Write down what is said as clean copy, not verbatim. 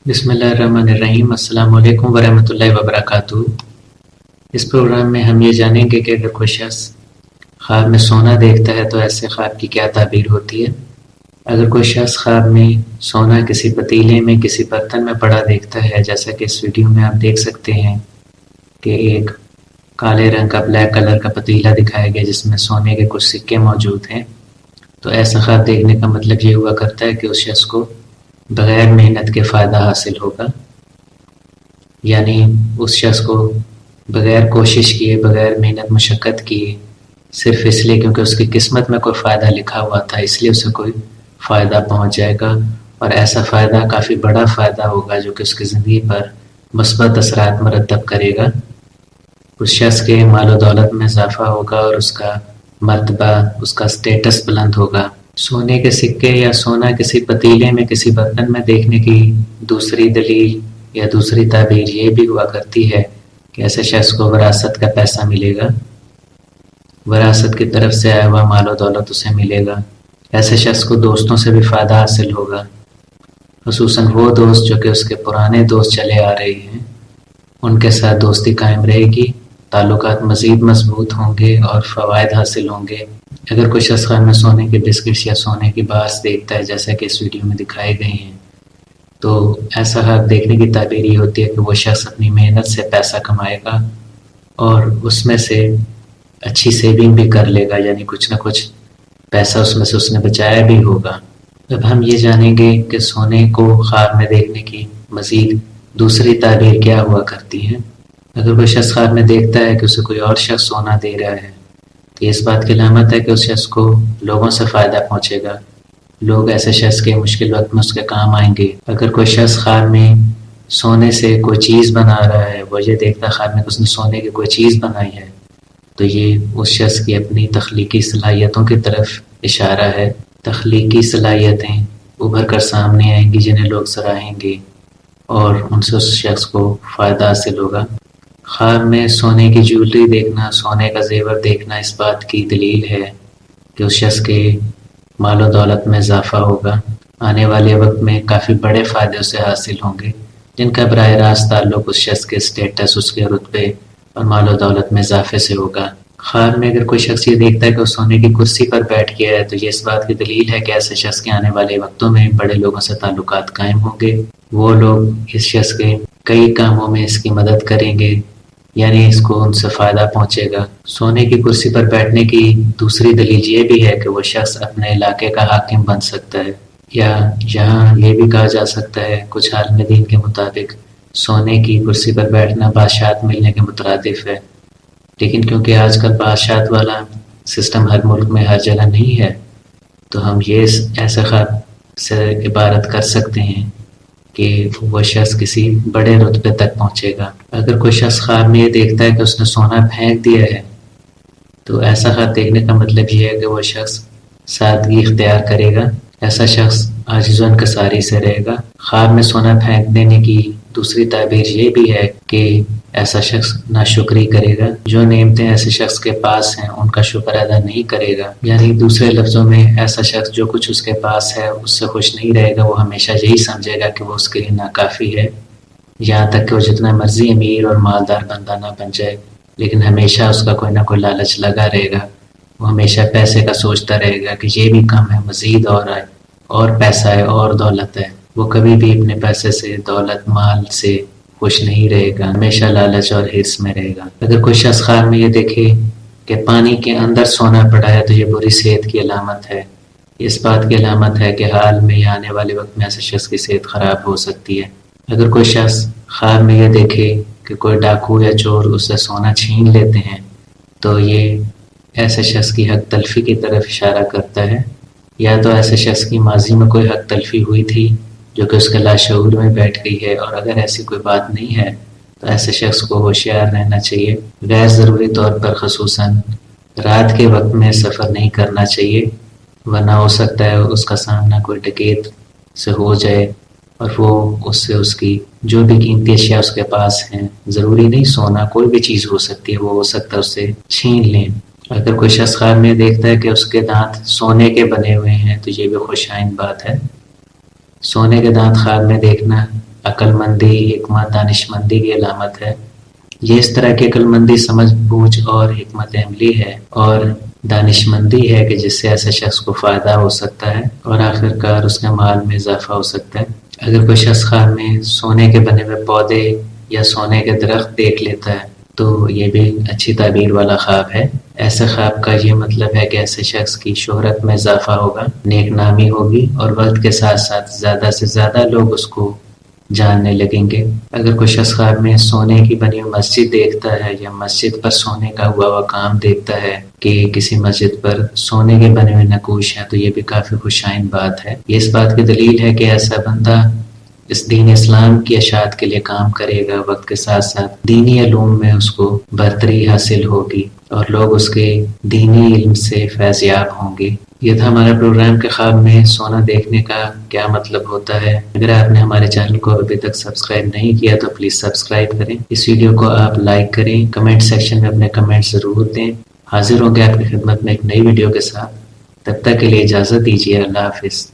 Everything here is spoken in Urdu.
بسم اللہ الرحمن الرحیم۔ السلام علیکم ورحمۃ اللہ وبرکاتہ۔ اس پروگرام میں ہم یہ جانیں گے کہ اگر کوئی شخص خواب میں سونا دیکھتا ہے تو ایسے خواب کی کیا تعبیر ہوتی ہے۔ اگر کوئی شخص خواب میں سونا کسی پتیلے میں کسی برتن میں پڑا دیکھتا ہے، جیسا کہ اس ویڈیو میں آپ دیکھ سکتے ہیں کہ ایک کالے رنگ کا بلیک کلر کا پتیلا دکھایا گیا جس میں سونے کے کچھ سکے موجود ہیں، تو ایسا خواب دیکھنے کا مطلب یہ ہوا کرتا ہے کہ اس شخص کو بغیر محنت کے فائدہ حاصل ہوگا، یعنی اس شخص کو بغیر کوشش کیے، بغیر محنت مشقت کیے، صرف اس لیے کیونکہ اس کی قسمت میں کوئی فائدہ لکھا ہوا تھا اس لیے اسے کوئی فائدہ پہنچ جائے گا، اور ایسا فائدہ کافی بڑا فائدہ ہوگا جو کہ اس کی زندگی پر مثبت اثرات مرتب کرے گا۔ اس شخص کے مال و دولت میں اضافہ ہوگا اور اس کا مرتبہ، اس کا سٹیٹس بلند ہوگا۔ سونے کے سکے یا سونا کسی پتیلے میں کسی برتن میں دیکھنے کی دوسری دلیل یا دوسری تعبیر یہ بھی ہوا کرتی ہے کہ ایسے شخص کو وراثت کا پیسہ ملے گا، وراثت کی طرف سے آیا ہوا مال و دولت اسے ملے گا۔ ایسے شخص کو دوستوں سے بھی فائدہ حاصل ہوگا، خصوصاً وہ دوست جو کہ اس کے پرانے دوست چلے آ رہے ہیں، ان کے ساتھ دوستی قائم رہے گی، تعلقات مزید مضبوط ہوں گے اور فوائد حاصل ہوں گے۔ اگر کوئی شخص خواب میں سونے کے بسکٹس یا سونے کی بارس دیکھتا ہے جیسا کہ اس ویڈیو میں دکھائے گئے ہیں، تو ایسا خواب دیکھنے کی تعبیر یہ ہوتی ہے کہ وہ شخص اپنی محنت سے پیسہ کمائے گا اور اس میں سے اچھی سیونگ بھی کر لے گا، یعنی کچھ نہ کچھ پیسہ اس میں سے اس نے بچایا بھی ہوگا۔ اب ہم یہ جانیں گے کہ سونے کو خواب میں دیکھنے کی مزید دوسری تعبیر کیا ہوا کرتی ہے۔ اگر کوئی شخص خواب میں دیکھتا ہے کہ اسے کوئی اور شخص سونا دے رہا ہے تو یہ اس بات کی علامت ہے کہ اس شخص کو لوگوں سے فائدہ پہنچے گا، لوگ ایسے شخص کے مشکل وقت میں اس کے کام آئیں گے۔ اگر کوئی شخص خواب میں سونے سے کوئی چیز بنا رہا ہے، وہ یہ دیکھتا ہے خواب میں کہ اس نے سونے کی کوئی چیز بنائی ہے، تو یہ اس شخص کی اپنی تخلیقی صلاحیتوں کی طرف اشارہ ہے۔ تخلیقی صلاحیتیں ابھر کر سامنے آئیں گی جنہیں لوگ سراہیں گے اور ان سے اس شخص کو فائدہ حاصل ہوگا۔ خواب میں سونے کی جیولری دیکھنا، سونے کا زیور دیکھنا اس بات کی دلیل ہے کہ اس شخص کے مال و دولت میں اضافہ ہوگا، آنے والے وقت میں کافی بڑے فائدے اسے حاصل ہوں گے جن کا براہ راست تعلق اس شخص کے سٹیٹس، اس کے رتبے اور مال و دولت میں اضافے سے ہوگا۔ خواب میں اگر کوئی شخص یہ دیکھتا ہے کہ وہ سونے کی کرسی پر بیٹھ گیا ہے تو یہ اس بات کی دلیل ہے کہ ایسے شخص کے آنے والے وقتوں میں بڑے لوگوں سے تعلقات قائم ہوں گے، وہ لوگ اس شخص کے کئی کاموں میں اس کی مدد کریں گے، یعنی اس کو ان سے فائدہ پہنچے گا۔ سونے کی کرسی پر بیٹھنے کی دوسری دلیل یہ بھی ہے کہ وہ شخص اپنے علاقے کا حاکم بن سکتا ہے، یا یہاں یہ بھی کہا جا سکتا ہے کچھ عالم دین کے مطابق سونے کی کرسی پر بیٹھنا بادشاہت ملنے کے مترادف ہے، لیکن کیونکہ آج کل بادشاہت والا سسٹم ہر ملک میں ہر جگہ نہیں ہے تو ہم یہ ایسے خواب سے عبارت کر سکتے ہیں کہ وہ شخص کسی بڑے رتبے تک پہنچے گا۔ اگر کوئی شخص خواب میں یہ دیکھتا ہے کہ اس نے سونا پھینک دیا ہے تو ایسا خواب دیکھنے کا مطلب یہ ہے کہ وہ شخص سادگی اختیار کرے گا، ایسا شخص عاجز و انکساری سے رہے گا۔ خواب میں سونا پھینک دینے کی دوسری تعبیر یہ بھی ہے کہ ایسا شخص ناشکری کرے گا، جو نعمتیں ایسے شخص کے پاس ہیں ان کا شکر ادا نہیں کرے گا، یعنی دوسرے لفظوں میں ایسا شخص جو کچھ اس کے پاس ہے اس سے خوش نہیں رہے گا، وہ ہمیشہ یہی سمجھے گا کہ وہ اس کے لیے ناکافی ہے، یہاں تک کہ وہ جتنا مرضی امیر اور مالدار بندہ نہ بن جائے لیکن ہمیشہ اس کا کوئی نہ کوئی لالچ لگا رہے گا، وہ ہمیشہ پیسے کا سوچتا رہے گا کہ یہ بھی کم ہے، مزید اور آئے، اور پیسہ ہے اور دولت ہے، وہ کبھی بھی اپنے پیسے سے، دولت، مال سے خوش نہیں رہے گا، ہمیشہ لالچ اور حرص میں رہے گا۔ اگر کوئی شخص خواب میں یہ دیکھے کہ پانی کے اندر سونا پڑا ہے تو یہ بری صحت کی علامت ہے، اس بات کی علامت ہے کہ حال میں یا آنے والے وقت میں ایسے شخص کی صحت خراب ہو سکتی ہے۔ اگر کوئی شخص خواب میں یہ دیکھے کہ کوئی ڈاکو یا چور اس سے سونا چھین لیتے ہیں تو یہ ایسے شخص کی حق تلفی کی طرف اشارہ کرتا ہے، یا تو ایسے شخص کی ماضی میں کوئی حق تلفی ہوئی تھی جو کہ اس کے لاشعور میں بیٹھ گئی ہے، اور اگر ایسی کوئی بات نہیں ہے تو ایسے شخص کو ہوشیار رہنا چاہیے، غیر ضروری طور پر خصوصاً رات کے وقت میں سفر نہیں کرنا چاہیے، ورنہ ہو سکتا ہے اس کا سامنا کوئی ڈکیت سے ہو جائے اور وہ اس سے اس کی جو بھی قیمتی اشیاء اس کے پاس ہیں، ضروری نہیں سونا، کوئی بھی چیز ہو سکتی ہے، وہ ہو سکتا ہے اس سے چھین لیں۔ اگر کوئی شخص خواب میں دیکھتا ہے کہ اس کے دانت سونے کے بنے ہوئے ہیں تو یہ بھی خوش آئند بات ہے۔ سونے کے دانت خواب میں دیکھنا عقل مندی، حکمت، دانشمندی کی علامت ہے۔ یہ اس طرح کی عقل مندی، سمجھ بوجھ اور حکمت عملی ہے اور دانشمندی ہے کہ جس سے ایسے شخص کو فائدہ ہو سکتا ہے اور آخرکار اس کے مال میں اضافہ ہو سکتا ہے۔ اگر کوئی شخص خواب میں سونے کے بنے ہوئے پودے یا سونے کے درخت دیکھ لیتا ہے تو یہ بھی اچھی تعبیر والا خواب ہے۔ ایسے خواب کا یہ مطلب ہے کہ ایسے شخص کی شہرت میں اضافہ ہوگا، نیک نامی ہوگی اور وقت کے ساتھ ساتھ زیادہ سے زیادہ لوگ اس کو جاننے لگیں گے۔ اگر کوئی شخص خواب میں سونے کی بنی ہوئی مسجد دیکھتا ہے یا مسجد پر سونے کا ہوا کام دیکھتا ہے کہ کسی مسجد پر سونے کے بنے ہوئے نقوش ہیں تو یہ بھی کافی خوشائند بات ہے۔ یہ اس بات کی دلیل ہے کہ ایسا بندہ اس دین اسلام کی اشاعت کے لیے کام کرے گا، وقت کے ساتھ ساتھ دینی علوم میں اس کو برتری حاصل ہوگی اور لوگ اس کے دینی علم سے فیض یاب ہوں گے۔ یہ تھا ہمارا پروگرام کہ خواب میں سونا دیکھنے کا کیا مطلب ہوتا ہے۔ اگر آپ نے ہمارے چینل کو ابھی تک سبسکرائب نہیں کیا تو پلیز سبسکرائب کریں، اس ویڈیو کو آپ لائک کریں، کمنٹ سیکشن میں اپنے کمنٹ ضرور دیں۔ حاضر ہوں گے آپ کی خدمت میں ایک نئی ویڈیو کے ساتھ، تب تک کے لیے اجازت دیجیے، اللہ حافظ۔